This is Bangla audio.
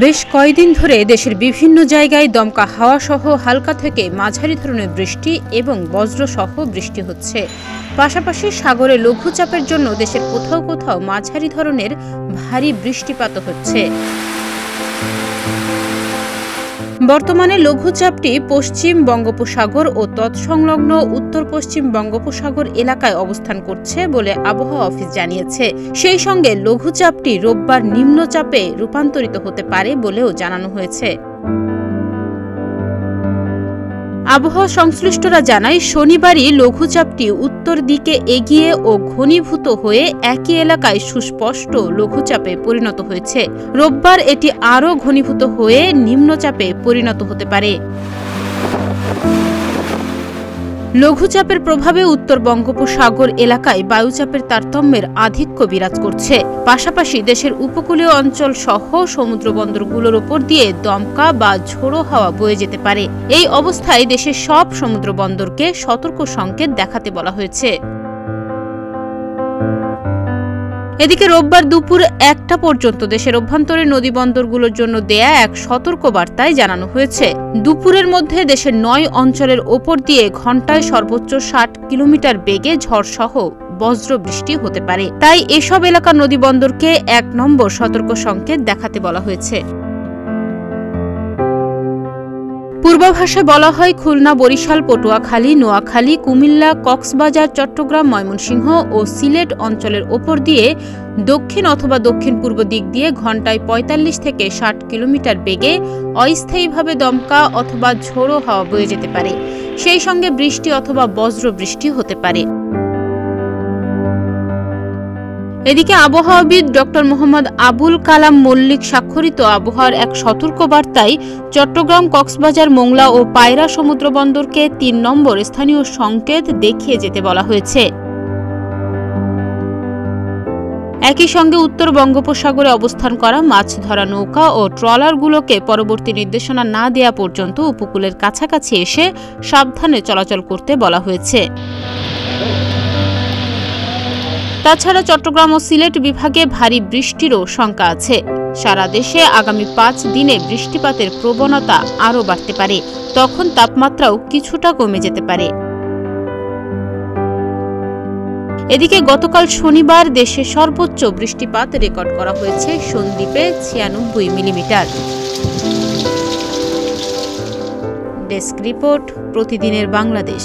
বেশ কয়েকদিন ধরে দেশের বিভিন্ন জায়গায় দমকা হাওয়া সহ হালকা থেকে মাঝারি ধরনের বৃষ্টি এবং বজ্রসহ বৃষ্টি হচ্ছে। পাশাপাশি সাগরে লঘুচাপের জন্য দেশের কোথাও কোথাও মাঝারি ধরনের ভারী বৃষ্টিপাত হচ্ছে। বর্তমানে লঘুচাপটি পশ্চিম বঙ্গোপসাগর ও তৎসংলগ্ন উত্তর পশ্চিম বঙ্গোপসাগর এলাকায় অবস্থান করছে বলে আবহাওয়া অফিস জানিয়েছে। সেই সঙ্গে লঘুচাপটি রোববার নিম্নচাপে রূপান্তরিত হতে পারে বলেও জানানো হয়েছে। আবহাওয়া সংশ্লিষ্টরা জানায়, শনিবারই লঘুচাপটি উত্তর দিকে এগিয়ে ও ঘনীভূত হয়ে একই এলাকায় সুস্পষ্ট লঘুচাপে পরিণত হয়েছে। রোববার এটি আরও ঘনীভূত হয়ে নিম্নচাপে পরিণত হতে পারে। লঘুচাপের প্রভাবে উত্তর বঙ্গোপসাগর এলাকায় বায়ুচাপের তারতম্যের আধিক্য বিরাজ করছে। পাশাপাশি দেশের উপকূলীয় অঞ্চল সহ সমুদ্র বন্দরগুলোর উপর দিয়ে দমকা বা ঝোড়ো হাওয়া বয়ে যেতে পারে। এই অবস্থায় দেশের সব সমুদ্র বন্দরকে সতর্ক সংকেত দেখাতে বলা হয়েছে। এদিকে রোববার দুপুর 1টা পর্যন্ত দেশের অভ্যন্তরীণ নদী বন্দরগুলোর জন্য দেয়া এক সতর্ক বার্তায় জানানো হয়েছে, দুপুরের মধ্যে দেশের 9 অঞ্চলের ওপর দিয়ে ঘন্টায় সর্বোচ্চ 60 কিলোমিটার বেগে ঝড়সহ বজ্র বৃষ্টি হতে পারে। তাই এসব এলাকার নদী বন্দরকে 1 নম্বর সতর্ক সংকেত দেখাতে বলা হয়েছে। পূর্বাভাসে বলা হয়, খুলনা, বরিশাল, পটুয়াখালী, নোয়াখালী, কুমিল্লা, কক্সবাজার, চট্টগ্রাম, ময়মনসিংহ ও সিলেট অঞ্চলের ওপর দিয়ে দক্ষিণ অথবা দক্ষিণ পূর্ব দিক দিয়ে ঘন্টায় 45 থেকে 60 কিলোমিটার বেগে অস্থায়ীভাবে দমকা অথবা ঝোড়ো হাওয়া বয়ে যেতে পারে। সেই সঙ্গে বৃষ্টি অথবা বজ্র বৃষ্টি হতে পারে। এদিকে আবহাওয়াবিদ ডক্টর মোহাম্মদ আবুল কালাম মল্লিক স্বাক্ষরিত আবহাওয়ার এক সতর্ক বার্তায় চট্টগ্রাম, কক্সবাজার, মোংলা ও পায়রা সমুদ্র বন্দরকে 3 নম্বর স্থানীয় সংকেত দেখিয়ে যেতে বলা হয়েছে। একই সঙ্গে উত্তর বঙ্গোপসাগরে অবস্থান করা মাছ ধরা নৌকা ও ট্রলারগুলোকে পরবর্তী নির্দেশনা না দেয়া পর্যন্ত উপকূলের কাছাকাছি এসে সাবধানে চলাচল করতে বলা হয়েছে। তাছাড়া চট্টগ্রাম ও সিলেট বিভাগে ভারী বৃষ্টিরও শঙ্কা আছে। সারা দেশে আগামী 5 দিনে বৃষ্টিপাতের প্রবণতা আরও বাড়তে পারে, তখন তাপমাত্রাও কিছুটা কমে যেতে পারে। এদিকে গতকাল শনিবার দেশে সর্বোচ্চ বৃষ্টিপাত রেকর্ড করা হয়েছে সন্দ্বীপে 96 মিলিমিটার। ডেস্ক রিপোর্ট, প্রতিদিনের বাংলাদেশ।